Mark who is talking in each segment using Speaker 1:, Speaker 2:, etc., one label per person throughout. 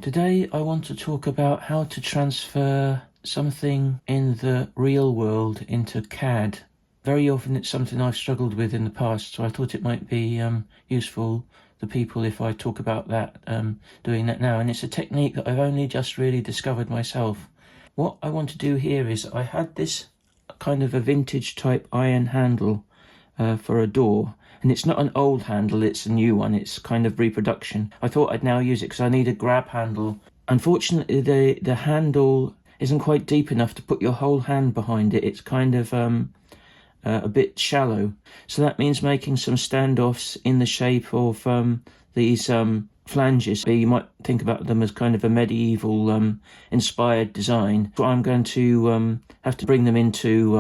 Speaker 1: Today I want to talk about how to transfer something in the real world into CAD. Very often it's something I've struggled with in the past, so I thought it might be useful to people if I talk about that, doing that now. And it's a technique that I've only just really discovered myself. What I want to do here is I had this kind of a vintage type iron handle for a door. And it's not an old handle, it's a new one. It's kind of reproduction. I thought I'd now use it because I need a grab handle. Unfortunately, the handle isn't quite deep enough to put your whole hand behind it. It's kind of a bit shallow. So that means making some standoffs in the shape of these flanges. You might think about them as kind of a medieval inspired design. So I'm going to have to bring them into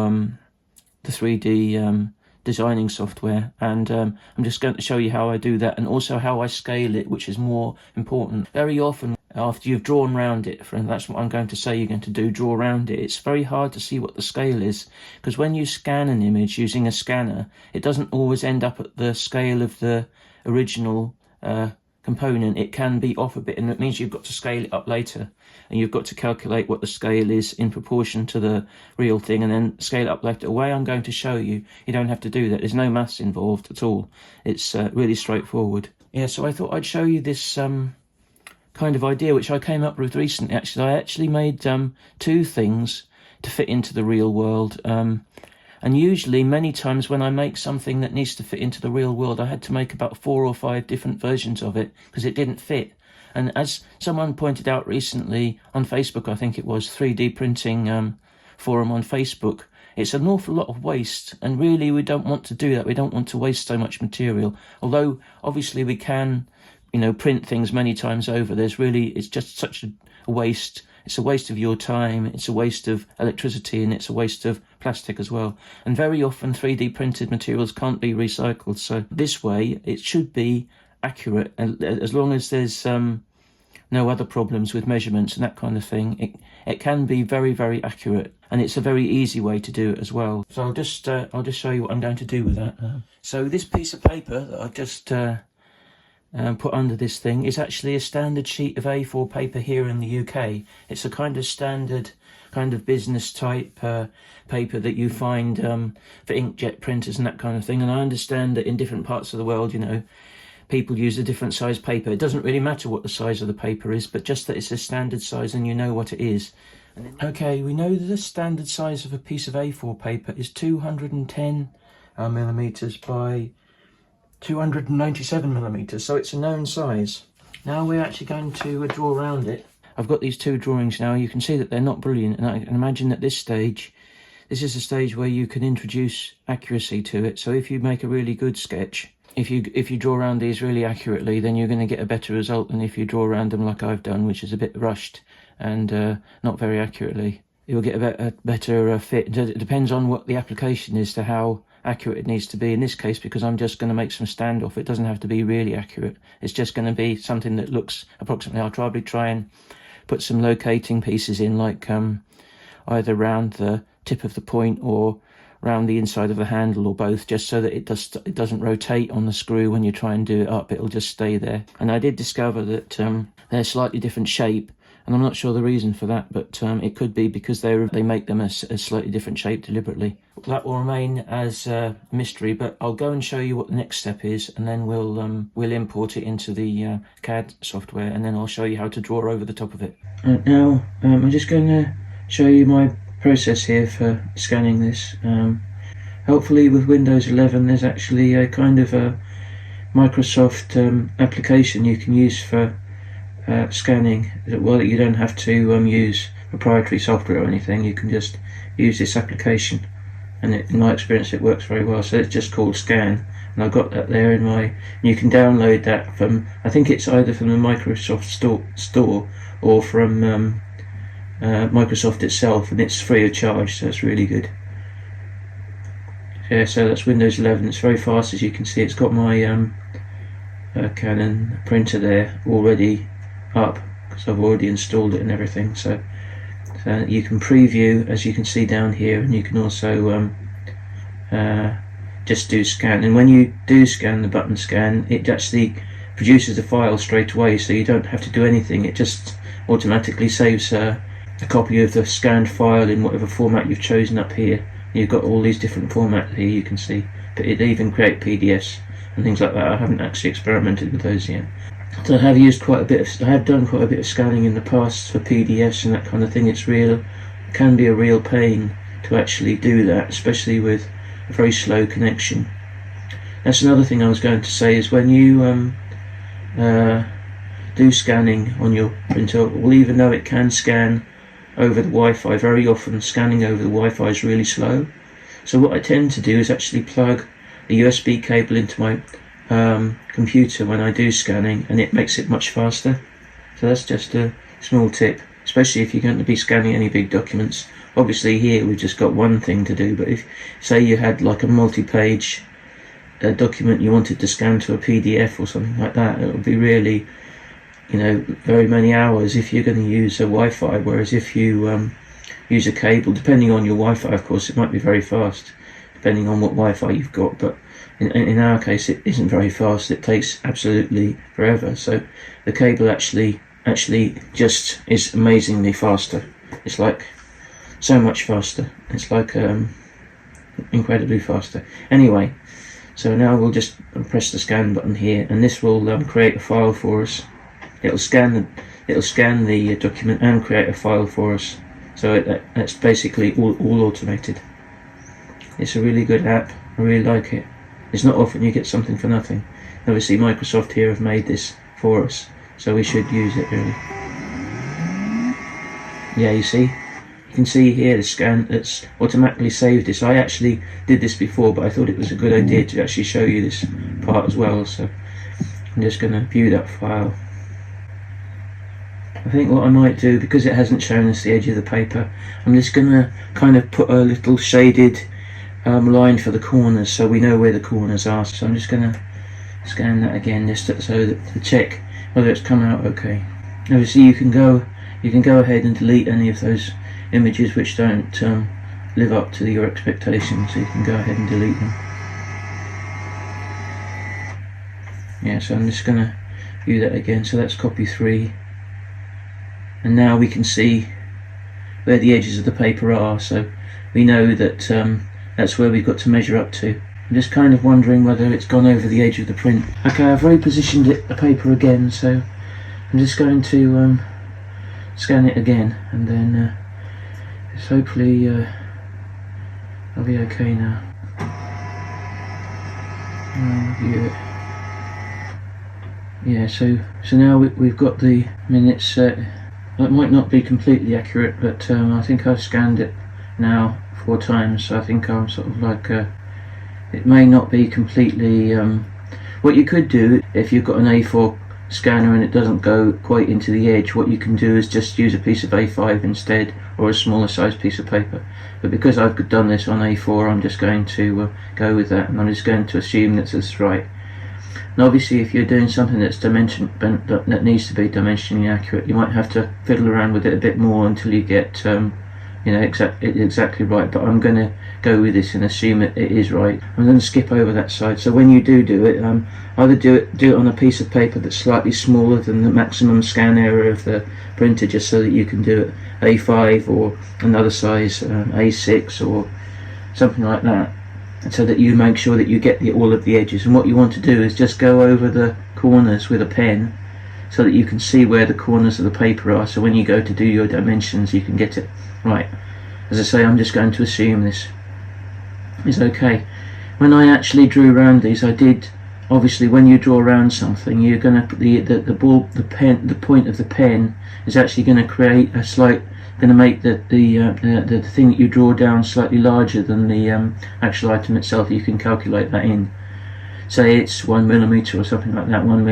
Speaker 1: the 3D designing software, and I'm just going to show you how I do that, and also how I scale it, which is more important. Very often after you've drawn around it, and that's what I'm going to say you're going to do, draw around it, it's very hard to see what the scale is, because when you scan an image using a scanner, it doesn't always end up at the scale of the original component. It can be off a bit, and it means you've got to scale it up later, and you've got to calculate what the scale is in proportion to the real thing, and then scale it up later. The way I'm going to show you, you don't have to do that. There's no maths involved at all. It's really straightforward. Yeah, so I thought I'd show you this kind of idea which I came up with recently. I actually made two things to fit into the real world. And usually, many times when I make something that needs to fit into the real world, I had to make about 4 or 5 different versions of it because it didn't fit. And as someone pointed out recently on Facebook, I think it was, 3D printing forum on Facebook, it's an awful lot of waste, and really we don't want to do that. We don't want to waste so much material. Although obviously we can, print things many times over. It's just such a waste. It's a waste of your time, it's a waste of electricity, and it's a waste of plastic as well. And very often 3D printed materials can't be recycled. So this way it should be accurate, and as long as there's no other problems with measurements and that kind of thing, it can be very, very accurate. And it's a very easy way to do it as well. So I'll just show you what I'm going to do with that. So this piece of paper that I've just put under this thing is actually a standard sheet of A4 paper here in the UK. It's a kind of standard kind of business type paper that you find for inkjet printers and that kind of thing. And I understand that in different parts of the world, people use a different size paper. It doesn't really matter what the size of the paper is, but just that it's a standard size and you know what it is. Okay, we know that the standard size of a piece of A4 paper is 210 millimeters by 297 millimeters, so it's a known size. Now we're actually going to draw around it. I've got these two drawings now. You can see that they're not brilliant, and I can imagine at this stage, this is a stage where you can introduce accuracy to it. So if you make a really good sketch, if you draw around these really accurately, then you're going to get a better result than if you draw around them like I've done, which is a bit rushed and not very accurately. You'll get a better fit. It depends on what the application is to how accurate it needs to be. In this case, because I'm just going to make some standoff, it doesn't have to be really accurate. It's just going to be something that looks approximately. I'll probably try and put some locating pieces in, like either round the tip of the point or round the inside of the handle, or both, just so that it doesn't rotate on the screw when you try and do it up. It'll just stay there. And I did discover that they're slightly different shape, and I'm not sure the reason for that, but it could be because they make them a slightly different shape deliberately. That will remain as a mystery, but I'll go and show you what the next step is, and then we'll import it into the CAD software, and then I'll show you how to draw over the top of it. Now I'm just going to show you my process here for scanning this. Hopefully with Windows 11 there's actually a kind of a Microsoft application you can use for scanning. Well, you don't have to use proprietary software or anything. You can just use this application, and in my experience it works very well. So it's just called Scan, and I've got that there in my. You can download that from, I think it's either from the Microsoft store or from Microsoft itself, and it's free of charge, so it's really good. Yeah, so that's Windows 11. It's very fast, as you can see. It's got my Canon printer there already up, because I've already installed it and everything. So you can preview, as you can see down here, and you can also just do scan. And when you do scan the button scan, it actually produces the file straight away, so you don't have to do anything. It just automatically saves a copy of the scanned file in whatever format you've chosen up here. You've got all these different formats here, you can see, but it even create PDFs and things like that. I haven't actually experimented with those yet. So I have done quite a bit of scanning in the past for PDFs and that kind of thing. It can be a real pain to actually do that, especially with a very slow connection. That's another thing I was going to say, is when you do scanning on your printer, well, even though it can scan over the Wi-Fi, very often scanning over the Wi-Fi is really slow. So what I tend to do is actually plug a USB cable into my computer when I do scanning, and it makes it much faster. So that's just a small tip, especially if you're going to be scanning any big documents. Obviously here we've just got one thing to do, but if, say, you had like a multi-page document you wanted to scan to a PDF or something like that, it would be really, very many hours if you're going to use a Wi-Fi, whereas if you use a cable, depending on your Wi-Fi, of course, it might be very fast, depending on what Wi-Fi you've got, but in our case it isn't very fast. It takes absolutely forever. So the cable actually just is amazingly faster. It's like so much faster. It's like incredibly faster. Anyway, so now we'll just press the scan button here, and this will create a file for us. It'll scan the document and create a file for us. So that's basically all automated. It's a really good app. I really like it. It's not often you get something for nothing. Obviously Microsoft here have made this for us, so we should use it really. Yeah, you can see here the scan that's automatically saved this. I actually did this before, but I thought it was a good idea to actually show you this part as well. So I'm just going to view that file. I think what I might do, because it hasn't shown us the edge of the paper, I'm just going to kind of put a little shaded line for the corners, so we know where the corners are. So I'm just going to scan that again, just so that to check whether it's come out okay. Obviously you can go ahead and delete any of those images which don't live up to your expectations, so you can go ahead and delete them. Yeah, so I'm just going to view that again. So that's copy 3, and now we can see where the edges of the paper are, so we know that that's where we've got to measure up to. I'm just kind of wondering whether it's gone over the edge of the print. Okay, I've repositioned the paper again, so I'm just going to scan it again, and then hopefully I'll be okay now. I'll view it. Yeah, so now we've got the minutes set. It might not be completely accurate, but I think I've scanned it now 4 times, so I think I'm sort of like it may not be completely what you could do if you've got an A4 scanner and it doesn't go quite into the edge, what you can do is just use a piece of A5 instead, or a smaller size piece of paper. But because I've done this on A4, I'm just going to go with that, and I'm just going to assume that's right. And obviously if you're doing something that's that needs to be dimensionally accurate, you might have to fiddle around with it a bit more until you get exactly right, but I'm going to go with this and assume it is right. I'm going to skip over that side. So when you do it, either do it on a piece of paper that's slightly smaller than the maximum scan area of the printer, just so that you can do it A5 or another size, A6 or something like that, so that you make sure that you get all of the edges. And what you want to do is just go over the corners with a pen, so that you can see where the corners of the paper are, so when you go to do your dimensions you can get it right. As I say, I'm just going to assume this is okay. When I actually drew around these, I did, obviously when you draw around something, you're going to put the point of the pen is actually going to create a slight, going to make the thing that you draw down slightly larger than the actual item itself. You can calculate that in. Say it's 1 millimeter or something like that, 1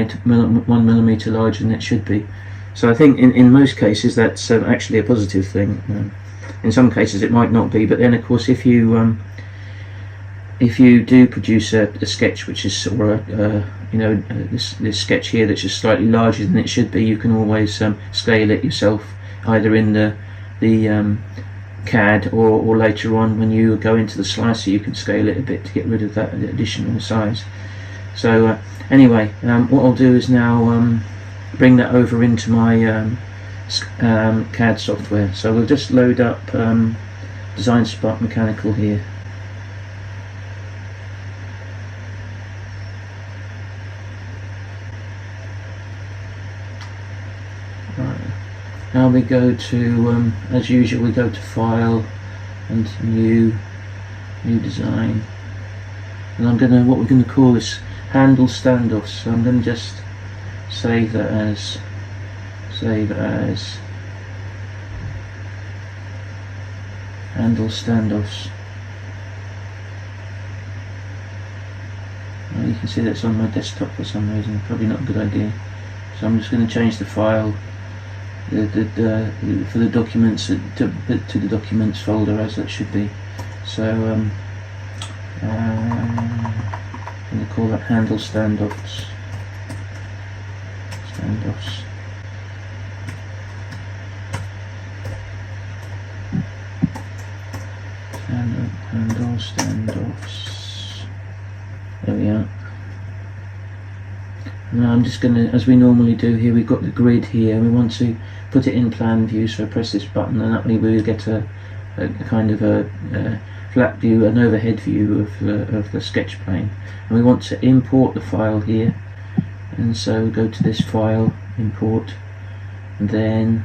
Speaker 1: millimeter larger than it should be. So I think in most cases that's actually a positive thing. In some cases it might not be, but then of course if you do produce a sketch which is, or this sketch here that's just slightly larger than it should be, you can always scale it yourself, either in the CAD or later on when you go into the slicer you can scale it a bit to get rid of that additional size. So Anyway, what I'll do is now bring that over into my CAD software. So we'll just load up Design Spark Mechanical here. Right. Now we go to, as usual, we go to File and New Design, and I'm gonna, what we're gonna call this handle standoffs. So I'm gonna just save as handle standoffs. Well, you can see that's on my desktop for some reason. Probably not a good idea. So I'm just going to change the file for the documents to the documents folder as that should be. So I'm going to call that handle standoffs. Handle standoffs. There we are. Now I'm just going to, as we normally do here, we've got the grid here and we want to put it in plan view, so press this button and that way we'll get a kind of a flat view, an overhead view of the sketch plane. And we want to import the file here, and so go to this file, import, and then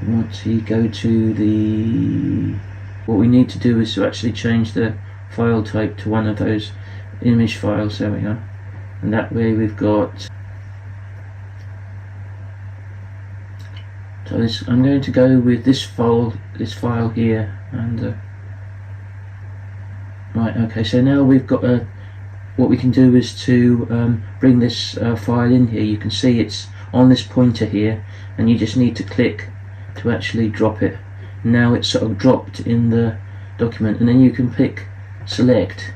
Speaker 1: we want to go to the, what we need to do is to actually change the file type to one of those image files. There we go. And that way we've got, so this, I'm going to go with this file here, and right, okay, so now we've got what we can do is to bring this file in here. You can see it's on this pointer here, and you just need to click to actually drop it. Now it's sort of dropped in the document, and then you can pick select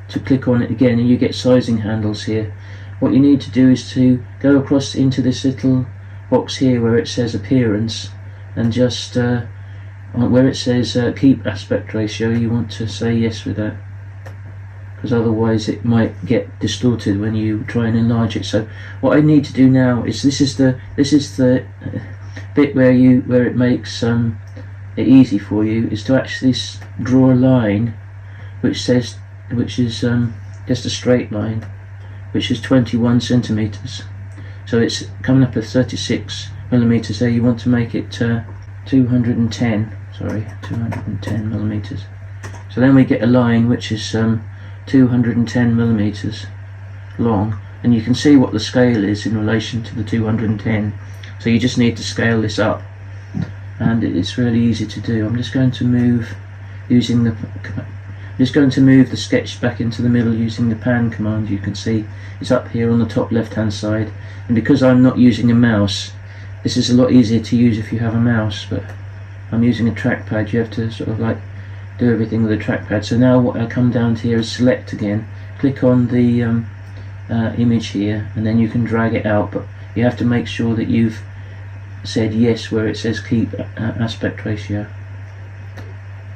Speaker 1: to click on it again, and you get sizing handles here. What you need to do is to go across into this little box here where it says appearance, and just where it says keep aspect ratio, you want to say yes with that, because otherwise it might get distorted when you try and enlarge it. So what I need to do now is this is the bit where it makes it easy for you, is to actually draw a line which is just a straight line, which is 21 centimeters. So it's coming up at 36 millimeters there. You want to make it 210 millimeters. So then we get a line which is 210 millimeters long, and you can see what the scale is in relation to the 210. So you just need to scale this up, and it's really easy to do. I'm just going to move using the sketch back into the middle using the pan command. You can see it's up here on the top left hand side, and because I'm not using a mouse, this is a lot easier to use if you have a mouse, but I'm using a trackpad. You have to sort of like do everything with a trackpad. So now what I come down to here is select again, click on the image here, and then you can drag it out, but you have to make sure that you've said yes where it says keep aspect ratio.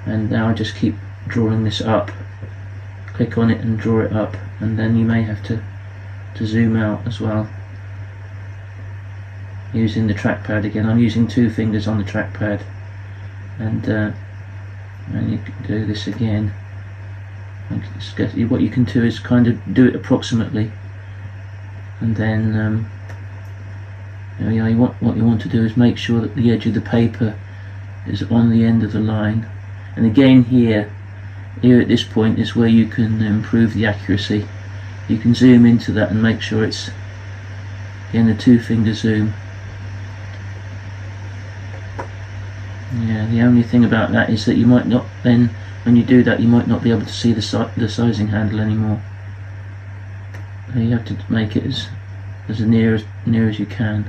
Speaker 1: And now I just keep drawing this up, click on it and draw it up, and then you may have to zoom out as well using the trackpad again. I'm using 2 fingers on the trackpad, and you can do this again. What you can do is kind of do it approximately, and then what you want to do is make sure that the edge of the paper is on the end of the line. And again here at this point is where you can improve the accuracy. You can zoom into that and make sure it's in the 2-finger zoom. Yeah, the only thing about that is that you might not then, when you do that, you might not be able to see the sizing handle anymore. So you have to make it as near as you can.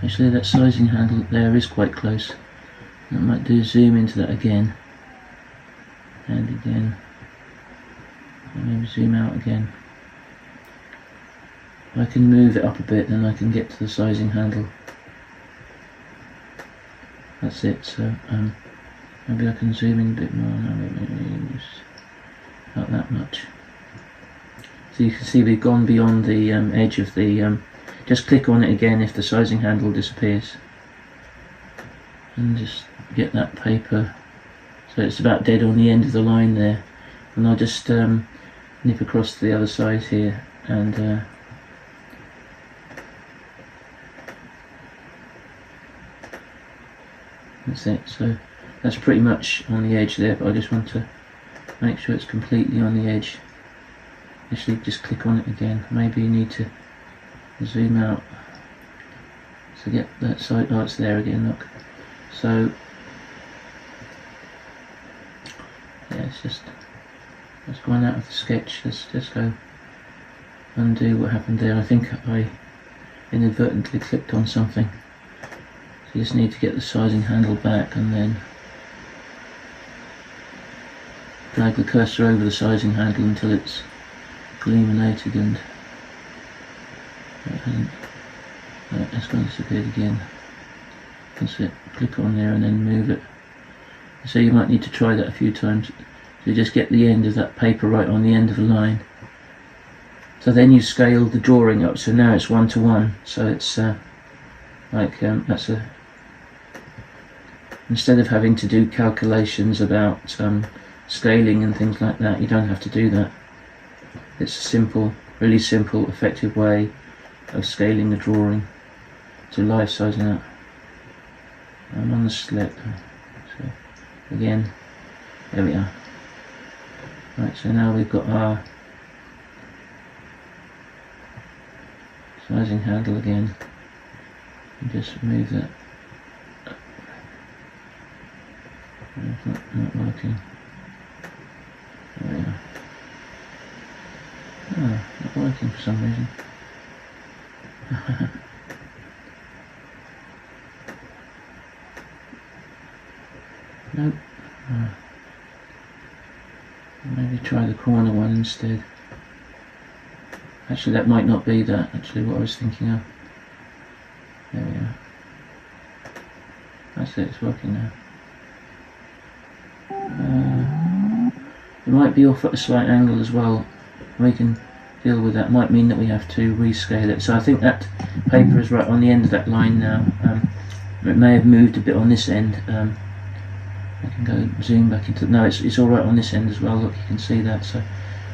Speaker 1: Actually, that sizing handle there is quite close. I might do zoom into that again, and again, and maybe zoom out again. If I can move it up a bit, then I can get to the sizing handle. That's it. So Maybe I can zoom in a bit more. No, maybe not that much. So you can see we've gone beyond the edge of the... just click on it again if the sizing handle disappears. And just get that paper so it's about dead on the end of the line there. And I'll just nip across to the other side here and that's it. So that's pretty much on the edge there, but I just want to make sure it's completely on the edge. Actually, just click on it again. Maybe you need to zoom out to get that side. Oh, it's there again, look. So yeah, it's gone out of the sketch. Let's just go undo what happened there. I think I inadvertently clicked on something. So you just need to get the sizing handle back and then drag the cursor over the sizing handle until it's illuminated, and it's going to disappear again. That's it. Click on there and then move it. So you might need to try that a few times. So you just get the end of that paper right on the end of the line. So then you scale the drawing up. So now it's 1:1. So it's instead of having to do calculations about scaling and things like that, you don't have to do that. It's a simple, really simple, effective way of scaling the drawing to life sizing up. I'm on the slip. So again, there we are. Right, so now we've got our sizing handle again. And just move that. It's not working. There we are. Oh, not working for some reason. Nope. Maybe try the corner one instead. Actually, that might not be that. Actually, what I was thinking of. There we are. That's it. It's working now. It might be off at a slight angle as well. We can deal with that. Might mean that we have to rescale it. So I think that paper is right on the end of that line now. It may have moved a bit on this end. I can go zoom back into. No, it's all right on this end as well. Look, you can see that. So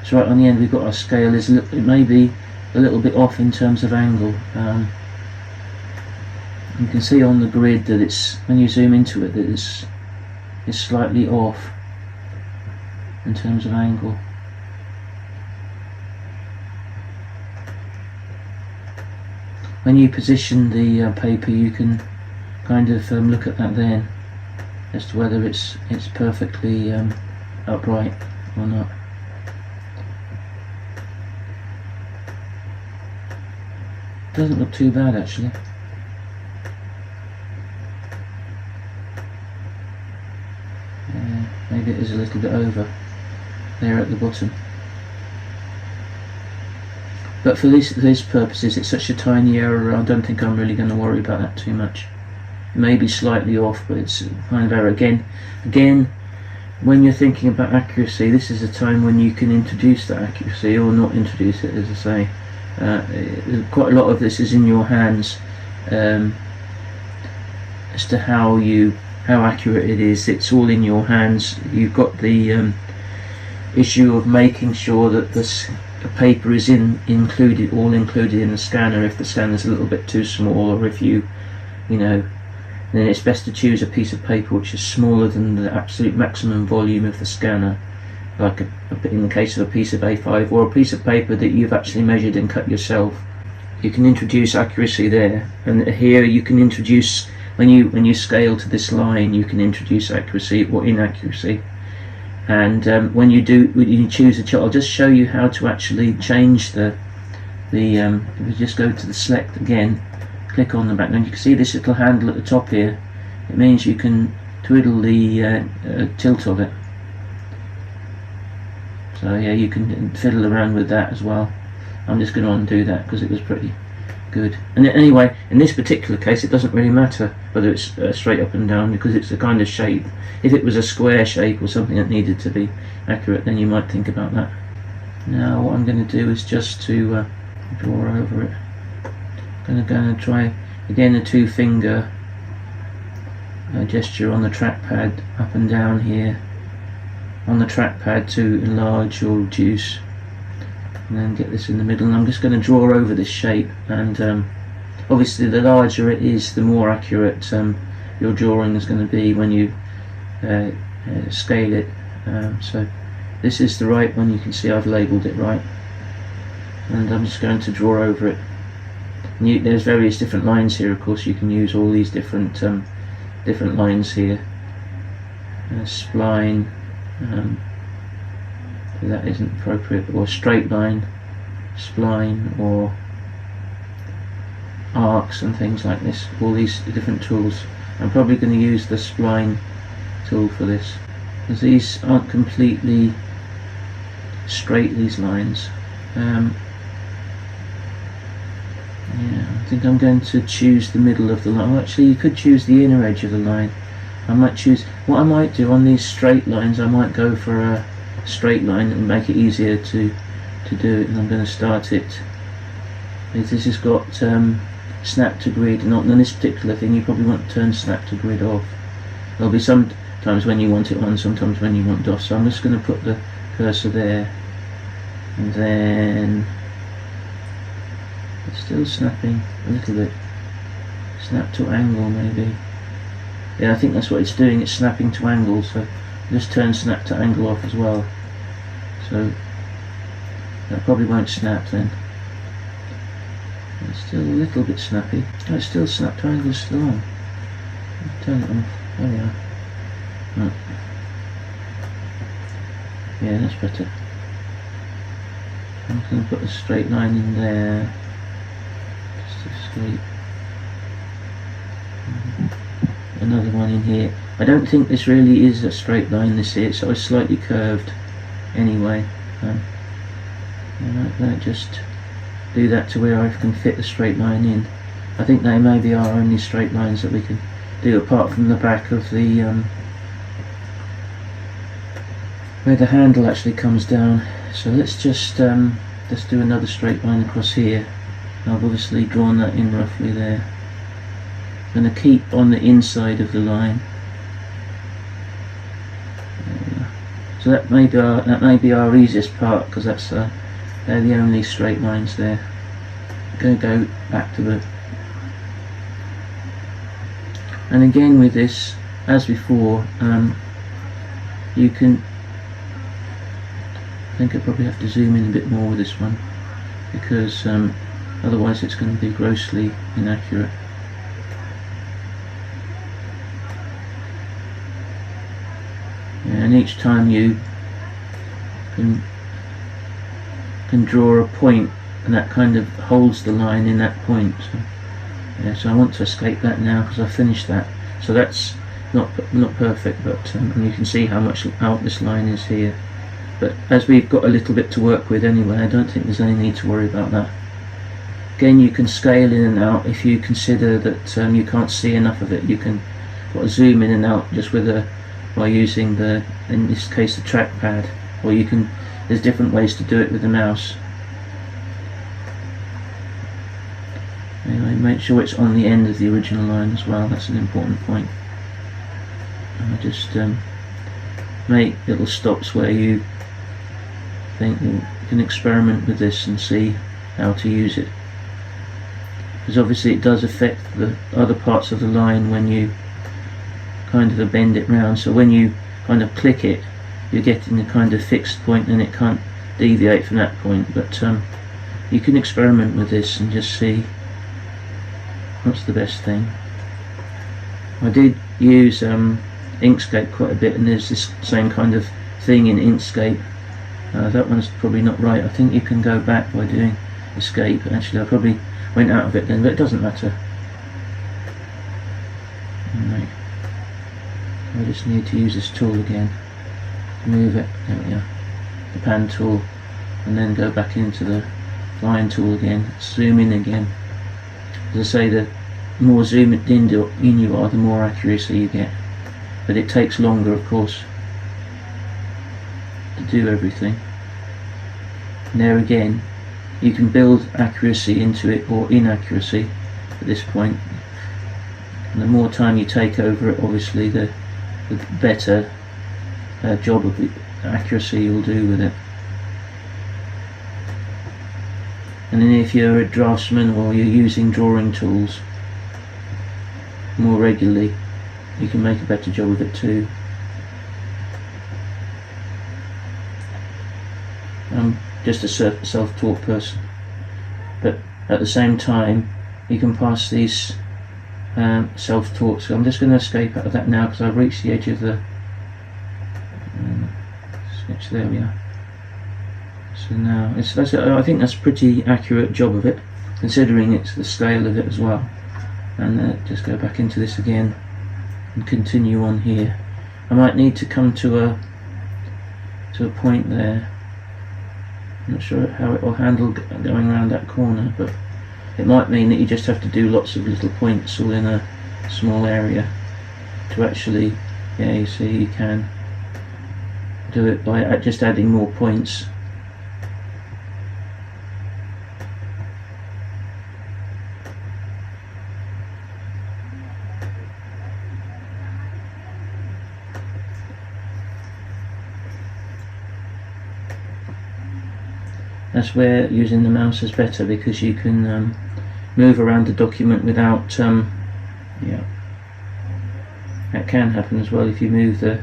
Speaker 1: it's right on the end. We've got our scale. It may be a little bit off in terms of angle. You can see on the grid that it's, when you zoom into it, that it's slightly off in terms of angle. When you position the paper, you can kind of look at that then as to whether it's perfectly upright or not. Doesn't look too bad actually. Maybe it is a little bit over there at the bottom. But for these purposes, it's such a tiny error, I don't think I'm really going to worry about that too much. It may be slightly off, but it's a kind of error. Again, when you're thinking about accuracy, this is a time when you can introduce that accuracy or not introduce it, as I say. Quite a lot of this is in your hands as to how accurate it is. It's all in your hands. You've got the issue of making sure that the paper is included in the scanner. If the scanner's a little bit too small, or if you know, then it's best to choose a piece of paper which is smaller than the absolute maximum volume of the scanner, like in the case of a piece of A5 or a piece of paper that you've actually measured and cut yourself. You can introduce accuracy there, and here you can introduce, when you scale to this line, you can introduce accuracy or inaccuracy. And when you choose a chart, I'll just show you how to actually change if we just go to the select again, click on the background, you can see this little handle at the top here. It means you can twiddle the tilt of it. So yeah, you can fiddle around with that as well. I'm just going to undo that because it was pretty Good. And anyway, in this particular case, it doesn't really matter whether it's straight up and down, because it's a kind of shape. If it was a square shape or something that needed to be accurate, then you might think about that. Now what I'm going to do is just to draw over it. I'm going to try again a 2-finger gesture on the trackpad, up and down here on the trackpad, to enlarge or reduce, and then get this in the middle. And I'm just going to draw over this shape, and obviously the larger it is, the more accurate your drawing is going to be when you scale it. So this is the right one. You can see I've labelled it right, and I'm just going to draw over it. And there's various different lines here, of course. You can use all these different lines here. Spline, that isn't appropriate, or straight line, spline, or arcs and things like this. All these different tools. I'm probably going to use the spline tool for this, because these aren't completely straight, these lines. Yeah, I think I'm going to choose the middle of the line. Well, actually, you could choose the inner edge of the line. I might choose, what I might do on these straight lines, I might go for a straight line and make it easier to do it. And I'm going to start it. This has got snap to grid, and on this particular thing you probably want to turn snap to grid off. There'll be some times when you want it on, sometimes when you want it off. So I'm just going to put the cursor there, and then it's still snapping a little bit. Snap to angle, maybe. Yeah, I think that's what it's doing. It's snapping to angle, so just turn snap to angle off as well. So that probably won't snap then. It's still a little bit snappy. Oh, it's still snap to angle, still on. Turn it off. There we are. Right. Yeah, that's better. I'm going to put a straight line in there. Just a straight. Another one in here. I don't think this really is a straight line, this here, so it's slightly curved anyway. I'm going to just do that to where I can fit the straight line in. I think they maybe are only straight lines that we can do, apart from the back of the where the handle actually comes down. So let's just do another straight line across here. I've obviously drawn that in roughly there. I'm going to keep on the inside of the line. So that may be our easiest part, because that's they're the only straight lines there. I'm going to go back to the, and again with this, as before, you can, I think I probably have to zoom in a bit more with this one, because otherwise it's going to be grossly inaccurate. And each time you can draw a point, and that kind of holds the line in that point. So, yeah, so I want to escape that now because I finished that. So that's not perfect, but and you can see how much out this line is here. But as we've got a little bit to work with anyway, I don't think there's any need to worry about that. Again, you can scale in and out if you consider that you can't see enough of it. You can zoom in and out just by using the, in this case, the trackpad, or you can, there's different ways to do it with the mouse. Anyway, make sure it's on the end of the original line as well. That's an important point. And I just make little stops where you think you can experiment with this and see how to use it, because obviously it does affect the other parts of the line when you kind of bend it round. So when you kind of click it, you're getting a kind of fixed point and it can't deviate from that point. But you can experiment with this and just see what's the best thing. I did use Inkscape quite a bit, and there's this same kind of thing in Inkscape. That one's probably not right. I think you can go back by doing escape. Actually, I probably went out of it then, but it doesn't matter. Right. I just need to use this tool again. Move it, there we are, the pan tool, and then go back into the line tool again, zoom in again, as I say, the more zoomed in you are, the more accuracy you get, but it takes longer, of course, to do everything. And there again, you can build accuracy into it or inaccuracy at this point, and the more time you take over it, obviously the better job of accuracy you'll do with it. And then if you're a draftsman or you're using drawing tools more regularly, you can make a better job of it too. I'm just a self-taught person, but at the same time you can pass these self-taught. So I'm just going to escape out of that now because I've reached the edge of the sketch. There we are. So now I think that's a pretty accurate job of it, considering it's the scale of it as well. And just go back into this again and continue on here. I might need to come to a point there. I'm not sure how it will handle going around that corner, but it might mean that you just have to do lots of little points all in a small area to actually, yeah, you see, you can do it by just adding more points. That's where using the mouse is better, because you can move around the document without, yeah, that can happen as well if you move the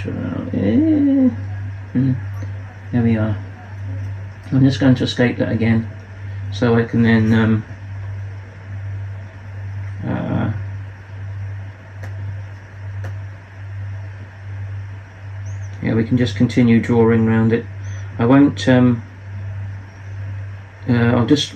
Speaker 1: around. There we are. I'm just going to escape that again so I can then yeah, we can just continue drawing around it. I won't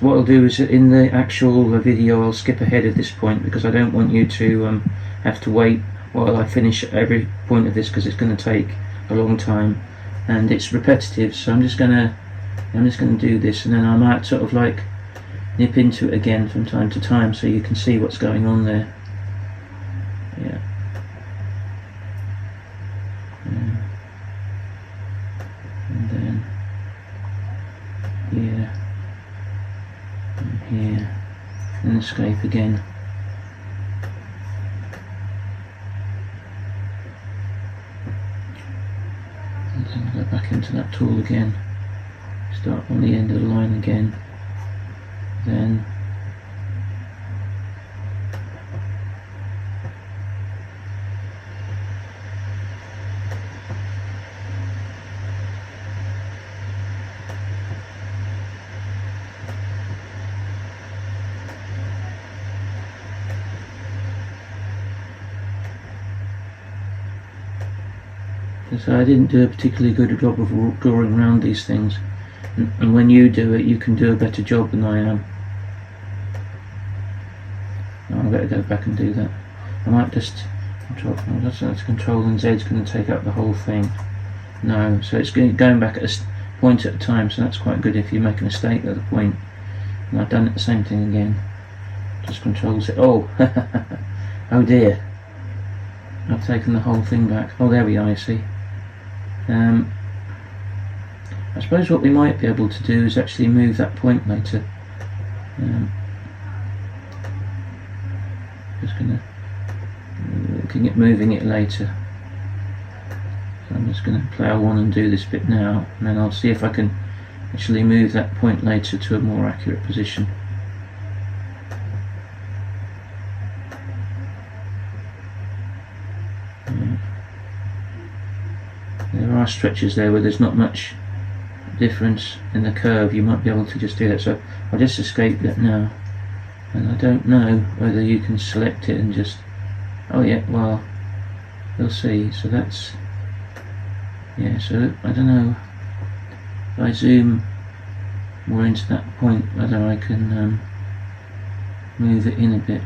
Speaker 1: what I'll do is in the actual video I'll skip ahead at this point, because I don't want you to have to wait while I finish every point of this, because it's going to take a long time and it's repetitive. So I'm just gonna do this, and then I might sort of like nip into it again from time to time so you can see what's going on there. Yeah. And then here and here, and escape again. And then go back into that tool again, start on the end of the line again, then so I didn't do a particularly good job of drawing around these things, and when you do it you can do a better job than I am. Oh, I better go back and do that. I might just Control and Z is going to take up the whole thing. No, so it's going back at a point at a time, so that's quite good if you make a mistake at the point. And I've done it the same thing again. Just Control Z. Oh, oh dear. I've taken the whole thing back. Oh, there we are, you see. I suppose what we might be able to do is actually move that point later. Just gonna looking at moving it later. So I'm just gonna plough on and do this bit now, and then I'll see if I can actually move that point later to a more accurate position. There are stretches there where there's not much difference in the curve. You might be able to just do that, so I'll just escape that now. And I don't know whether you can select it and just, oh yeah, well, we'll see. So that's, yeah, so I don't know if I zoom more into that point whether I can move it in a bit.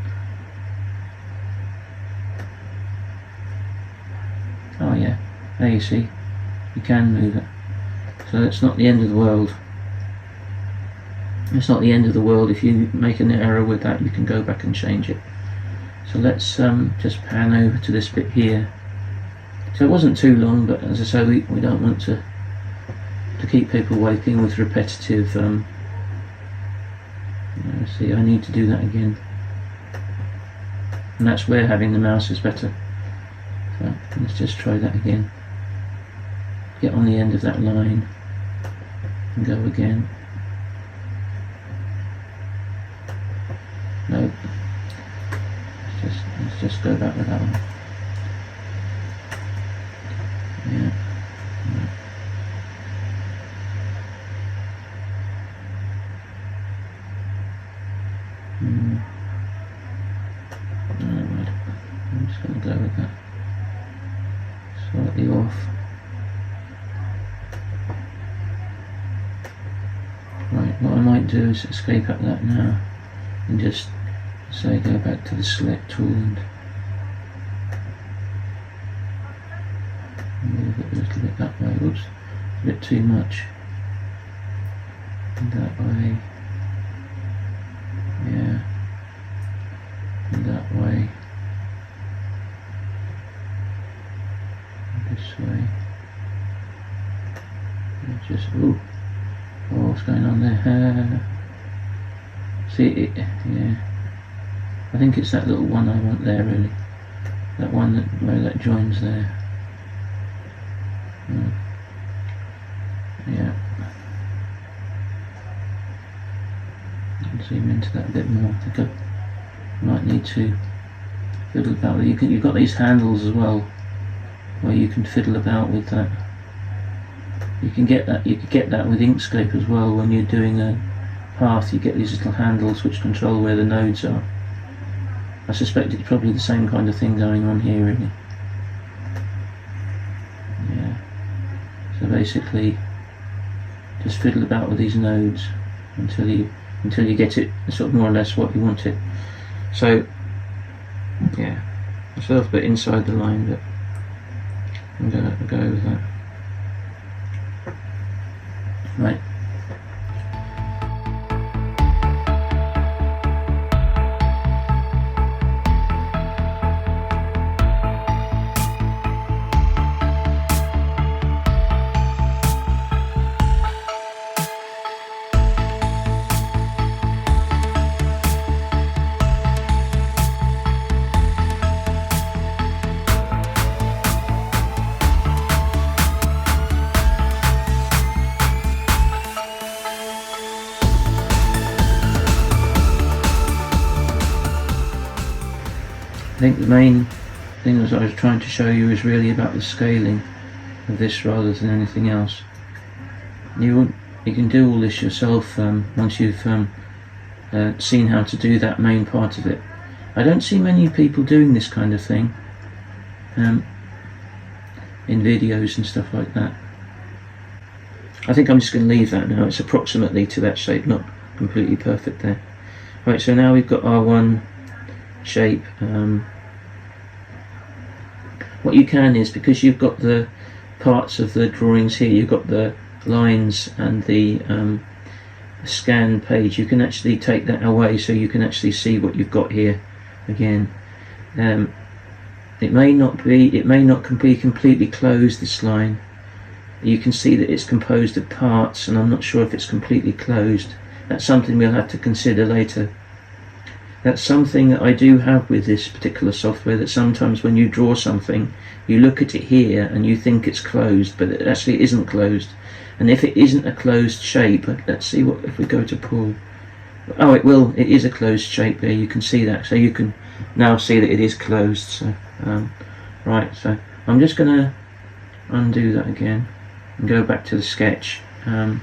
Speaker 1: Oh yeah, there you see, you can move it, so that's not the end of the world. It's not the end of the world. If you make an error with that, you can go back and change it. So let's just pan over to this bit here. So it wasn't too long, but as I say, we don't want to keep people waiting with repetitive. See, I need to do that again, and that's where having the mouse is better. So let's just try that again. Get on the end of that line and go again. No, let's just go back with that one. Yeah. Alright, I'm just going to go with that. Slightly off. Right, what I might do is escape out that now and just say go back to the select tool and move it a little bit that way. Oops, a bit too much. And that way. Yeah. And that way. And this way. And just ooh. Oh, what's going on there? See it? Yeah. I think it's that little one I want there, really. That one where that joins there. Yeah. Zoom into that a bit more. I think I might need to fiddle about with it. You've got these handles as well, where you can fiddle about with that. You can get that. You could get that with Inkscape as well. When you're doing a path, you get these little handles which control where the nodes are. I suspect it's probably the same kind of thing going on here, really. Yeah. So basically, just fiddle about with these nodes until you get it sort of more or less what you want it. So yeah, I still have a bit inside the line, but I'm gonna go with that. Right. I think the main thing as I was trying to show you is really about the scaling of this rather than anything else. You can do all this yourself once you've seen how to do that main part of it. I don't see many people doing this kind of thing in videos and stuff like that. I think I'm just going to leave that now. It's approximately to that shape, not completely perfect there. Right, so now we've got our one shape. What you can is, because you've got the parts of the drawings here, you've got the lines and the scan page, you can actually take that away so you can actually see what you've got here again. It may not be completely closed, this line. You can see that it's composed of parts, and I'm not sure if it's completely closed. That's something we'll have to consider later. That's something that I do have with this particular software, that sometimes when you draw something, you look at it here and you think it's closed, but it actually isn't closed. And if it isn't a closed shape, let's see what if we go to pull. Oh, it is a closed shape there, you can see that. So you can now see that it is closed. So right, so I'm just going to undo that again and go back to the sketch. So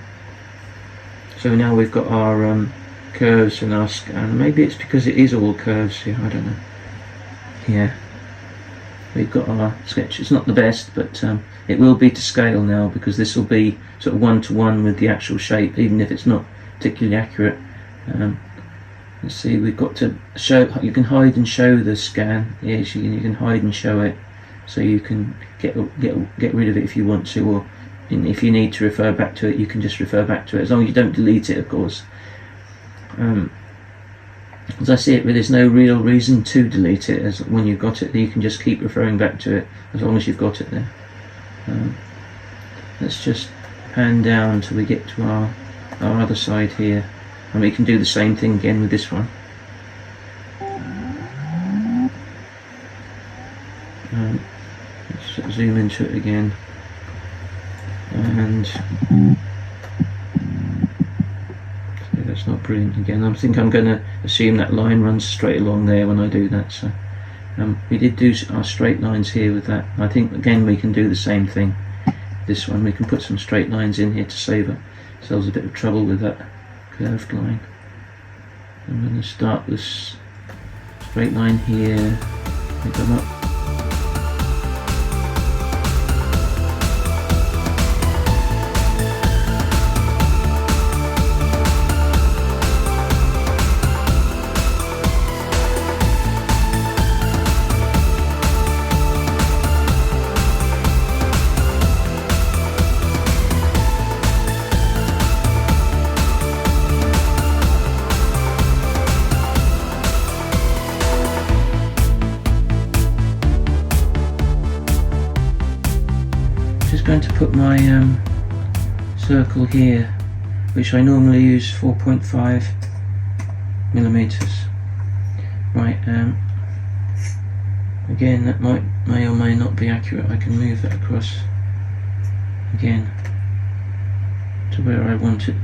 Speaker 1: now we've got our curves and our scan. Maybe it's because it is all curves here, I don't know. Yeah, we've got our sketch. It's not the best, but it will be to scale now, because this will be sort of one-to-one with the actual shape, even if it's not particularly accurate. Let's see, we've got to show, you can hide and show the scan. Yes, you can hide and show it, so you can get rid of it if you want to, or if you need to refer back to it, you can just refer back to it, as long as you don't delete it, of course. As I see it, there's no real reason to delete it, as when you've got it you can just keep referring back to it as long as you've got it there. Let's just pan down till we get to our other side here, and we can do the same thing again with this one. Let's zoom into it again, and that's not brilliant again. I think I'm going to assume that line runs straight along there when I do that. So we did do our straight lines here with that. I think again we can do the same thing. This one we can put some straight lines in here to save ourselves a bit of trouble with that curved line. I'm going to start this straight line here, pick them up. Going to put my circle here, which I normally use 4.5 millimeters. Right, again that may or may not be accurate. I can move that across again to where I want it.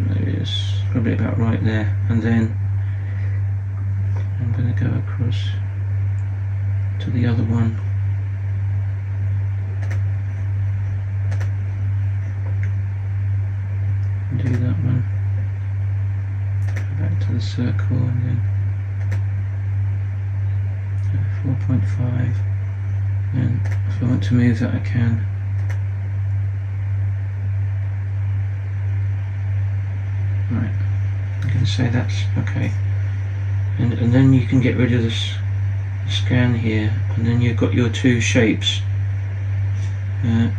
Speaker 1: Maybe it's probably about right there, and then I'm going to go across to the other one. Do that one, go back to the circle, and then 4.5, and if I want to move that I can. Right, I'm going to say that's okay, and then you can get rid of this scan here, and then you've got your two shapes, to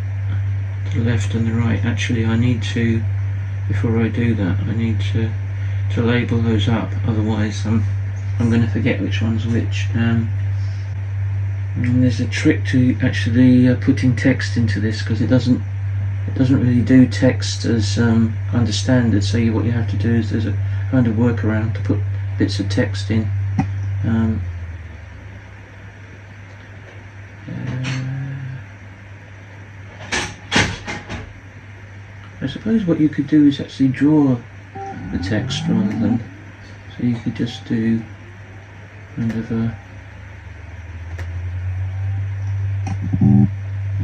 Speaker 1: the left and the right. Actually I need to, before I do that, I need to label those up, otherwise I'm going to forget which one's which. And there's a trick to actually putting text into this, because it doesn't really do text as under standard. So what you have to do is there's a kind of workaround to put bits of text in. I suppose what you could do is actually draw the text rather than, so you could just do kind of a,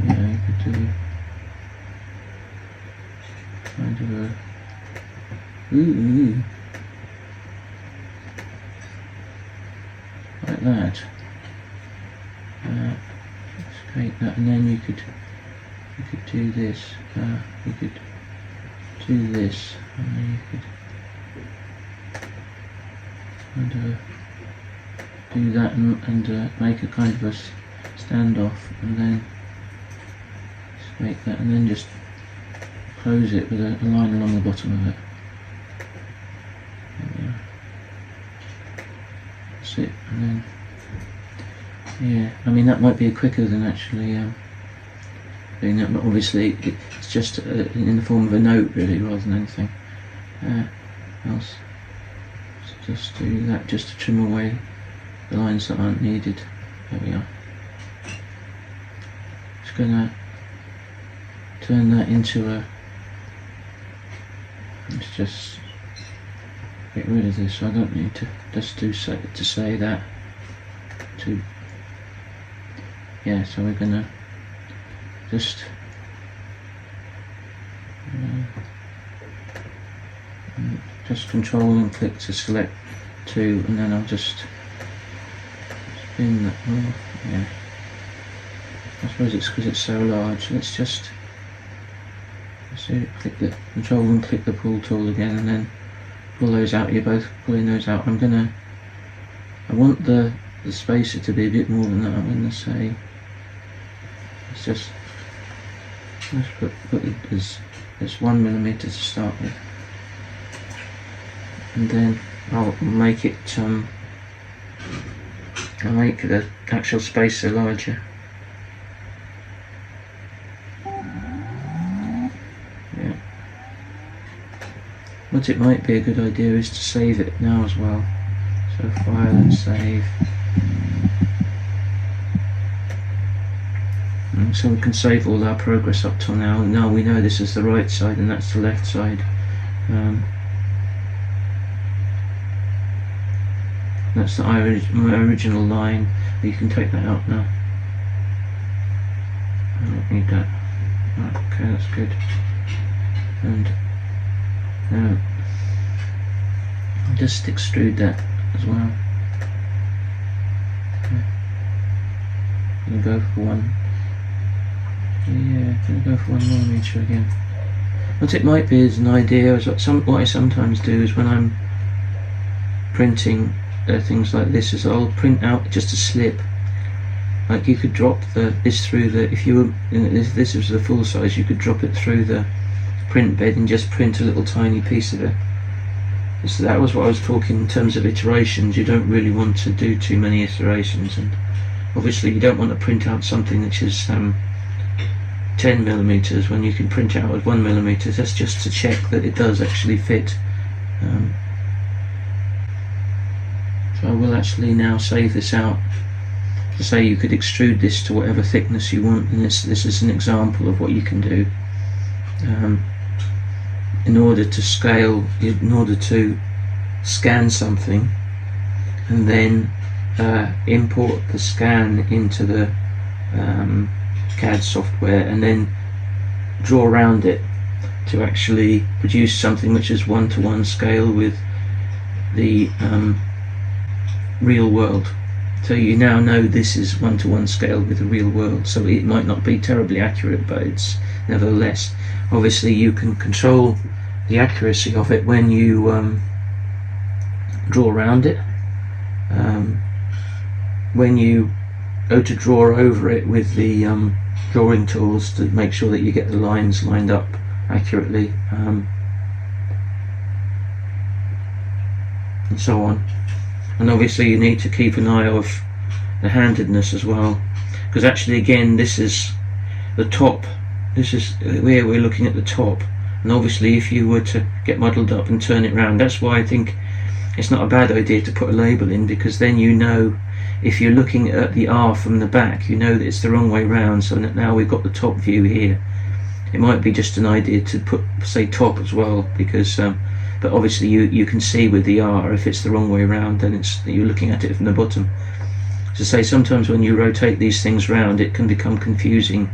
Speaker 1: yeah, you could do kind of a, like that. Create that, and then you could do this. You could do this, and then you could kind of do that and make a kind of a standoff, and then just make that, and then just close it with a line along the bottom of it. That's it, and then, yeah, I mean that might be quicker than actually doing that, but obviously it's just in the form of a note really, rather than anything else. So just do that, just to trim away the lines that aren't needed. There we are. Just gonna turn that into a, let's just get rid of this. I don't need to just do to say that to, yeah, so we're gonna just control and click to select two, and then I'll just spin that. Oh, yeah, I suppose it's because it's so large. Let's just click the control and click the pull tool again, and then pull those out. You're both pulling those out. I want the spacer to be a bit more than that. I'm going to say, let's put it as 1 millimeter to start with, and then I'll make it I'll make the actual spacer larger. Yeah. What it might be a good idea is to save it now as well. So file and save. And so we can save all our progress up till now. Now we know this is the right side and that's the left side. That's my original line. You can take that out now. I don't need that. Right, okay, that's good. And just extrude that as well. Okay. And go for one. Yeah, gonna go for 1mm again. What it might be is an idea is what I sometimes do is when I'm printing things like this is I'll print out just a slip. Like you could drop this through the, if you were, this was the full size, you could drop it through the print bed and just print a little tiny piece of it. So that was what I was talking in terms of iterations. You don't really want to do too many iterations, and obviously you don't want to print out something which is 10mm when you can print out at 1mm. That's just to check that it does actually fit. So I will actually now save this out. To say you could extrude this to whatever thickness you want, and this is an example of what you can do in order to scale, in order to scan something and then import the scan into the CAD software and then draw around it to actually produce something which is one-to-one scale with the real world. So you now know this is one-to-one scale with the real world, so it might not be terribly accurate, but it's nevertheless, obviously you can control the accuracy of it when you draw around it. When you go to draw over it with the drawing tools to make sure that you get the lines lined up accurately, and so on. And obviously you need to keep an eye of the handedness as well, because actually again this is the top, this is where we're looking at the top, and obviously if you were to get muddled up and turn it round, that's why I think it's not a bad idea to put a label in, because then you know if you're looking at the R from the back, you know that it's the wrong way round. So that now we've got the top view here. It might be just an idea to put, say, top as well, because but obviously you can see with the R if it's the wrong way around, then you're looking at it from the bottom. So say sometimes when you rotate these things round, it can become confusing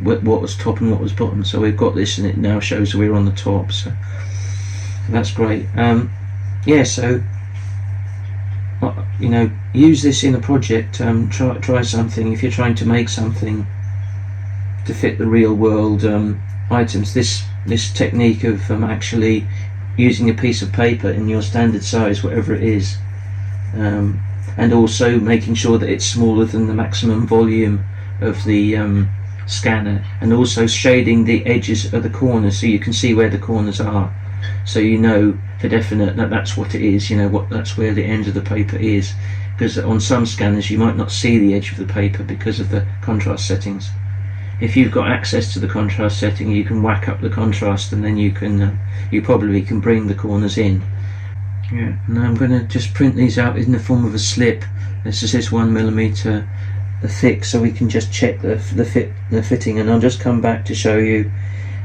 Speaker 1: what was top and what was bottom. So we've got this and it now shows we're on the top, so that's great. Yeah, so you know, use this in a project. Try something if you're trying to make something to fit the real world items. This technique of actually using a piece of paper in your standard size, whatever it is, and also making sure that it's smaller than the maximum volume of the scanner, and also shading the edges of the corners so you can see where the corners are, so you know for definite that that's what it is, you know, that's where the end of the paper is, because on some scanners you might not see the edge of the paper because of the contrast settings. If you've got access to the contrast setting, you can whack up the contrast, and then you can you probably can bring the corners in. Yeah, now I'm going to just print these out in the form of a slip. This is 1mm thick, so we can just check the fitting, and I'll just come back to show you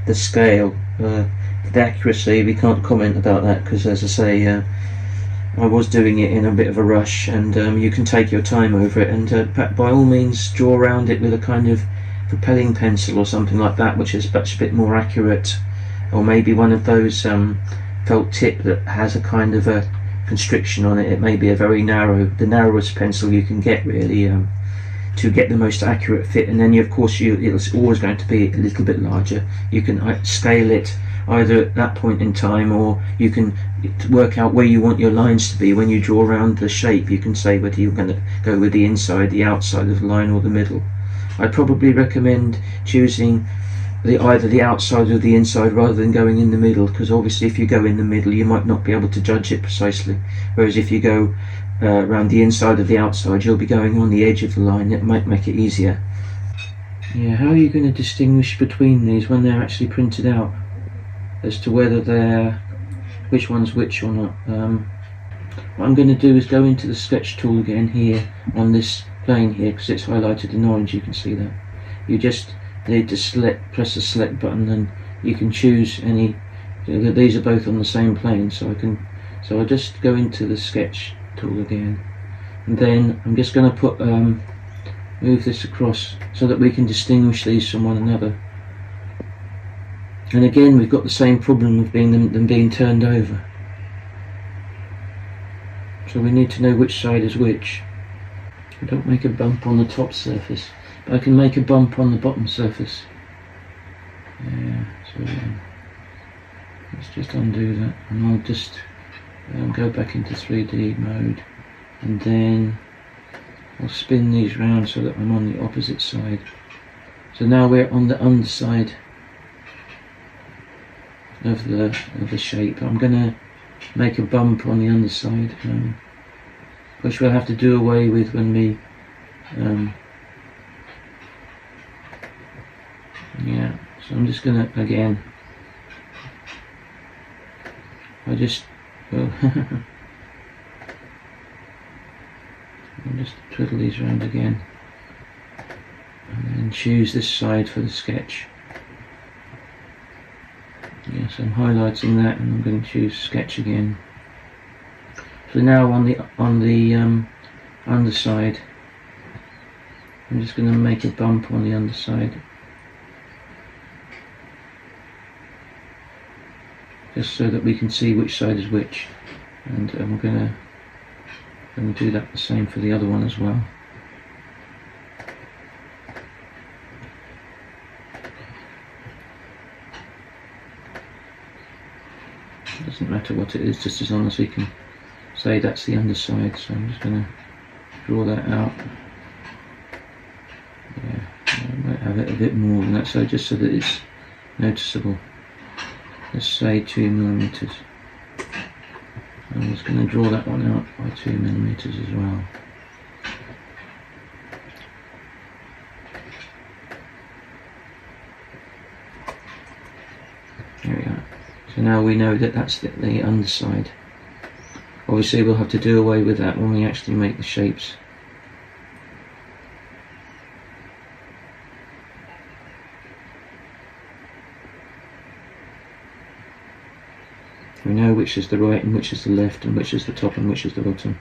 Speaker 1: the scale. The accuracy, we can't comment about that because, as I say, I was doing it in a bit of a rush, and you can take your time over it, and by all means draw around it with a kind of propelling pencil or something like that, which is much a bit more accurate, or maybe one of those felt tip that has a kind of a constriction on it. It may be a very narrow, the narrowest pencil you can get really, to get the most accurate fit. And then of course it's always going to be a little bit larger. You can scale it either at that point in time, or you can work out where you want your lines to be when you draw around the shape. You can say whether you're going to go with the inside, the outside of the line, or the middle. I'd probably recommend choosing either the outside or the inside rather than going in the middle, because obviously if you go in the middle you might not be able to judge it precisely, whereas if you go around the inside of the outside you'll be going on the edge of the line. It might make it easier. Yeah, how are you going to distinguish between these when they're actually printed out as to whether they're which one's which or not? What I'm going to do is go into the sketch tool again here on this plane here, because it's highlighted in orange, you can see that. You just need to press the select button and you can choose any. These are both on the same plane, so I just go into the sketch tool again, and then I'm just going to put move this across so that we can distinguish these from one another. And again we've got the same problem of them being turned over, so we need to know which side is which. I don't make a bump on the top surface, but I can make a bump on the bottom surface. Yeah, so let's just undo that, and I'll just go back into 3D mode, and then I'll spin these round so that I'm on the opposite side. So now we're on the underside of the shape. I'm going to make a bump on the underside, which we'll have to do away with when we yeah, so I'm just going to again I'll just twiddle these around again, and then choose this side for the sketch. Yes, I'm highlighting that, and I'm going to choose sketch again. So now on the underside, I'm just going to make a bump on the underside, just so that we can see which side is which, and I'm going to do that the same for the other one as well. It doesn't matter what it is, just as long as we can say that's the underside. So I'm just going to draw that out. Yeah, I might have it a bit more than that, so just so that it's noticeable. Let's say 2mm. I'm just going to draw that one out by 2mm as well. There we go. So now we know that that's the underside. Obviously we'll have to do away with that when we actually make the shapes. We know which is the right and which is the left, and which is the top and which is the bottom.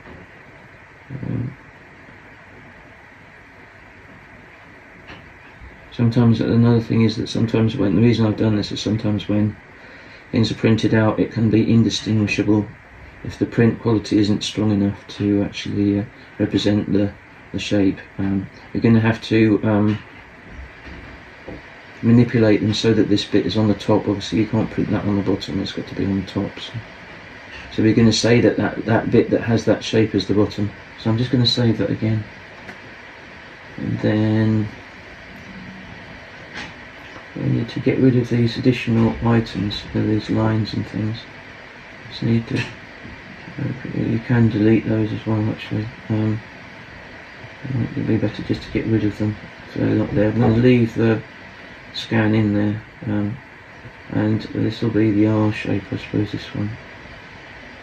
Speaker 1: Sometimes another thing is that sometimes when, the reason I've done this is sometimes when things are printed out it can be indistinguishable if the print quality isn't strong enough to actually represent the shape. You're going to have to manipulate them so that this bit is on the top. Obviously you can't print that on the bottom, it's got to be on the top. So we're going to say that bit that has that shape is the bottom. So I'm just going to save that again, and then we need to get rid of these additional items, these lines and things. Just need to, you can delete those as well actually. It would be better just to get rid of them so they're not there. I'm going to leave the scan in there, and this will be the R shape, I suppose, this one.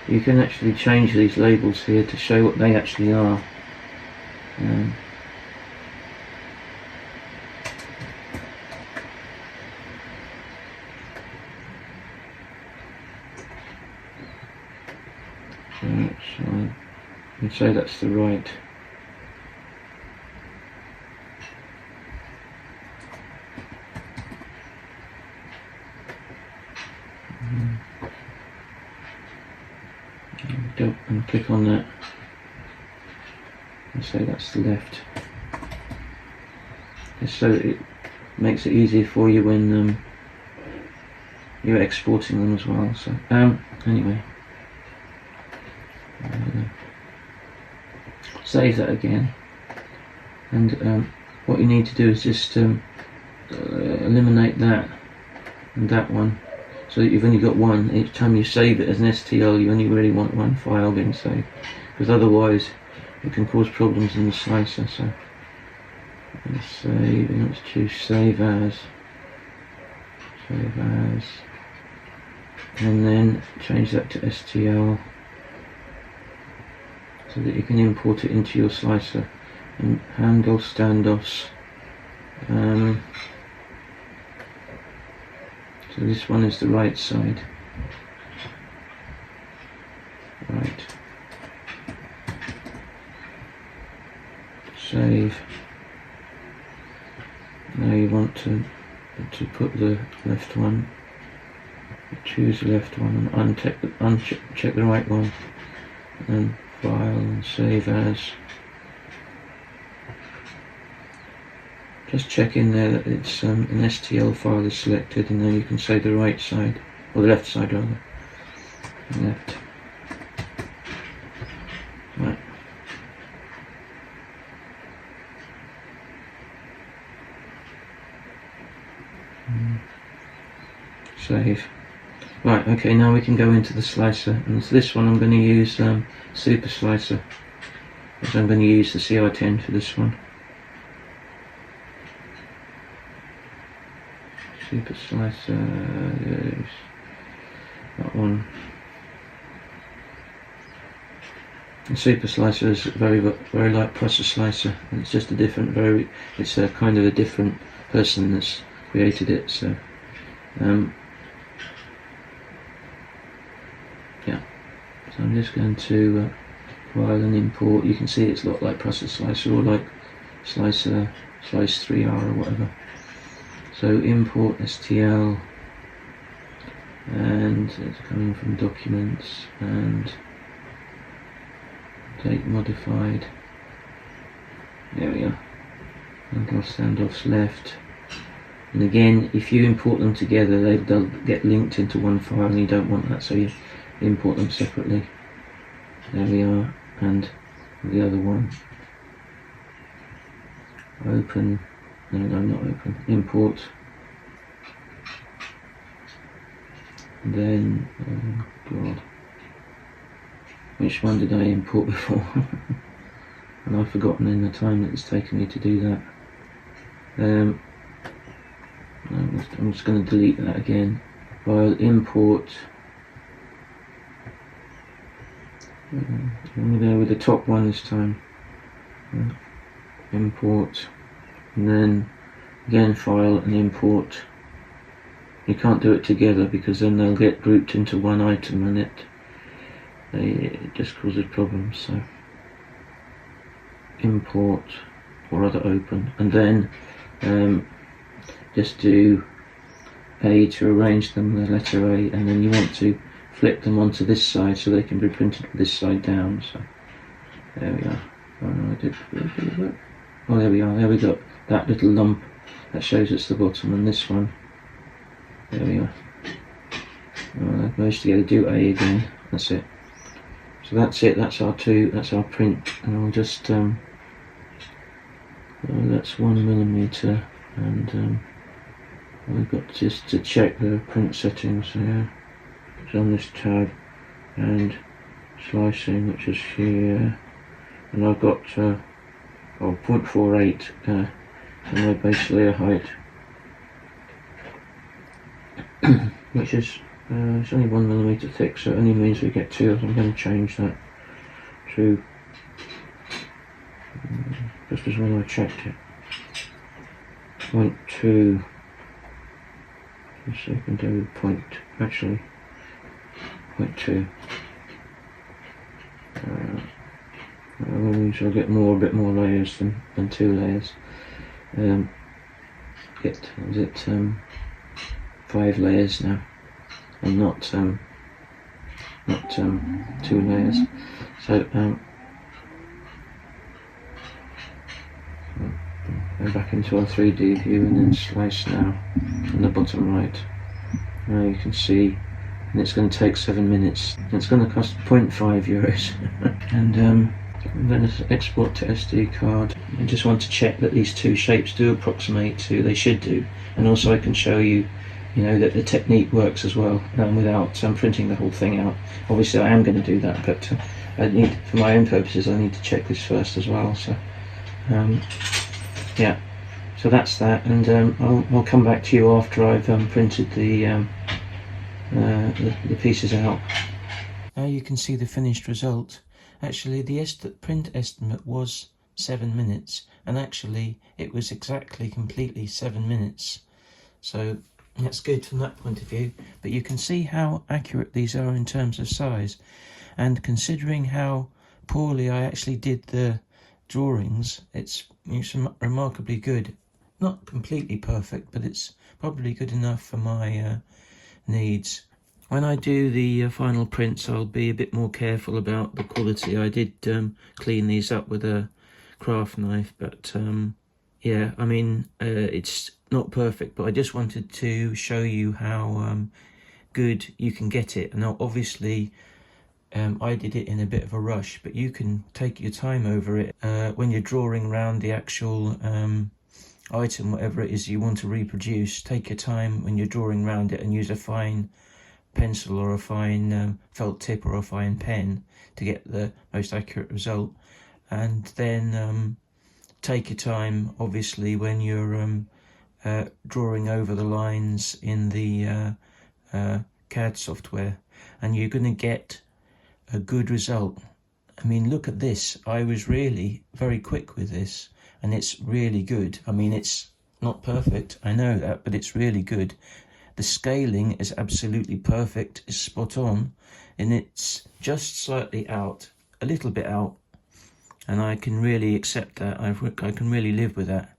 Speaker 1: You can actually change these labels here to show what they actually are. So let's say that's the right. Go and click on that and say that's the left, just so that it makes it easier for you when you're exporting them as well. So anyway, save that again, and what you need to do is just eliminate that and that one, so that you've only got one. Each time you save it as an STL, you only really want one file being saved, because otherwise it can cause problems in the slicer. So let's save, and let's choose save as, and then change that to STL, so that you can import it into your slicer and handle standoffs. So this one is the right side. Right. Save. Now you want to put the left one. Choose the left one and uncheck the right one. And file and save as. Just check in there that it's an STL file is selected, and then you can say the right side, or the left side rather. Left. Right. Save. Right, okay, now we can go into the slicer, and for this one I'm going to use SuperSlicer, because I'm going to use the CR10 for this one. SuperSlicer, that one. And SuperSlicer is very like process slicer, and it's just a different, it's a kind of a different person that's created it. So yeah, so I'm just going to file and import. You can see it's a lot like process slicer, or like slicer slice 3R or whatever. So import STL, and it's coming from documents, and date modified. There we are. Handle standoffs left. And again, if you import them together, they'll get linked into one file, and you don't want that, so you import them separately. There we are, and the other one. Open. No, not open. Import. And then, oh God, which one did I import before? And I've forgotten in the time that it's taken me to do that. I'm just going to delete that again. File, import. I'm going to go with the top one this time. Import. And then again file and import. You can't do it together because then they'll get grouped into one item, and it just causes problems. So import, or rather open, and then just do A to arrange them, the letter A, and then you want to flip them onto this side so they can be printed with this side down. So there we are. Oh no, I did. Oh, there we are. There we got that little lump that shows it's the bottom, and this one. There we are. I've managed to get to do A again. That's it. So that's it. That's our print, and I'll just that's 1mm, and we've got just to check the print settings here. It's on this tab, and slicing, which is here, and I've got 0.48 for my base layer height, which is it's only 1mm thick, so it only means we get 2. So I'm going to change that to just as when I checked it, 0.2. So you can do actually 0.2. Means I'll get a bit more layers than 2 layers. Is it 5 layers now, and not 2 layers. So go back into our 3D view, and then slice now on the bottom right. Now you can see, and it's going to take 7 minutes. It's going to cost 0.5 euros. And I'm going to export to SD card. I just want to check that these two shapes do approximate to, they should do, and also I can show you, that the technique works as well, without printing the whole thing out. Obviously I am going to do that, but I need, for my own purposes, I need to check this first as well. So yeah, so that's that, and I'll come back to you after I've printed the pieces out. Now you can see the finished result. Actually, the print estimate was 7 minutes, and actually it was completely 7 minutes. So that's good from that point of view. But you can see how accurate these are in terms of size, and considering how poorly I actually did the drawings, it's remarkably good. Not completely perfect, but it's probably good enough for my needs. When I do the final prints, I'll be a bit more careful about the quality. I did clean these up with a craft knife, but yeah, I mean, it's not perfect, but I just wanted to show you how good you can get it. And obviously, I did it in a bit of a rush, but you can take your time over it when you're drawing around the actual item, whatever it is you want to reproduce. Take your time when you're drawing around it and use a fine pencil or a fine felt tip or a fine pen to get the most accurate result. And then take your time, obviously, when you're drawing over the lines in the CAD software, and you're going to get a good result. I mean, look at this. I was really very quick with this, and it's really good. I mean, it's not perfect, I know that, but it's really good. The scaling is absolutely perfect, is spot on, and it's just slightly out, a little bit out, and I can really accept that. I can really live with that.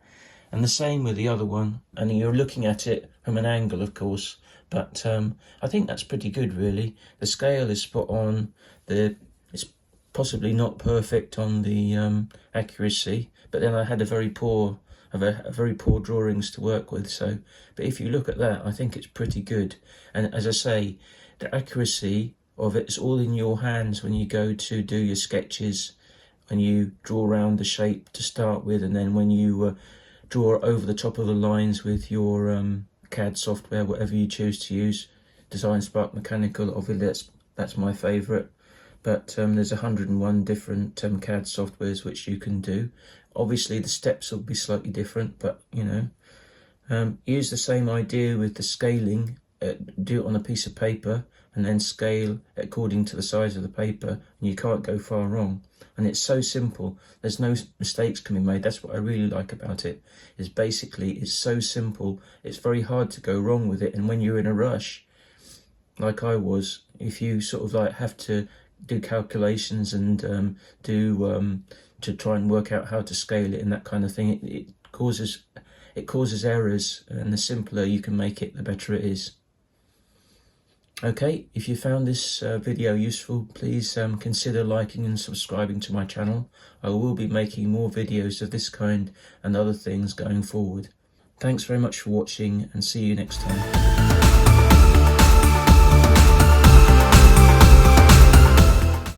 Speaker 1: And the same with the other one, and you're looking at it from an angle, of course, but I think that's pretty good, really. The scale is spot on. It's possibly not perfect on the accuracy, but then I had a very poor drawings to work with. So, but if you look at that, I think it's pretty good. And as I say, the accuracy of it is all in your hands when you go to do your sketches, when you draw around the shape to start with, and then when you draw over the top of the lines with your CAD software, whatever you choose to use. Design Spark Mechanical, obviously that's my favourite, but there's 101 different CAD softwares which you can do. Obviously the steps will be slightly different, but use the same idea with the scaling. Do it on a piece of paper and then scale according to the size of the paper, and you can't go far wrong. And it's so simple, there's no mistakes can be made. That's what I really like about it, is basically it's so simple, it's very hard to go wrong with it. And when you're in a rush, like I was, if you sort of like have to do calculations and to try and work out how to scale it and that kind of thing, it causes errors, and the simpler you can make it, the better it is. Okay, if you found this video useful, please consider liking and subscribing to my channel. I will be making more videos of this kind and other things going forward. Thanks very much for watching, and see you next time.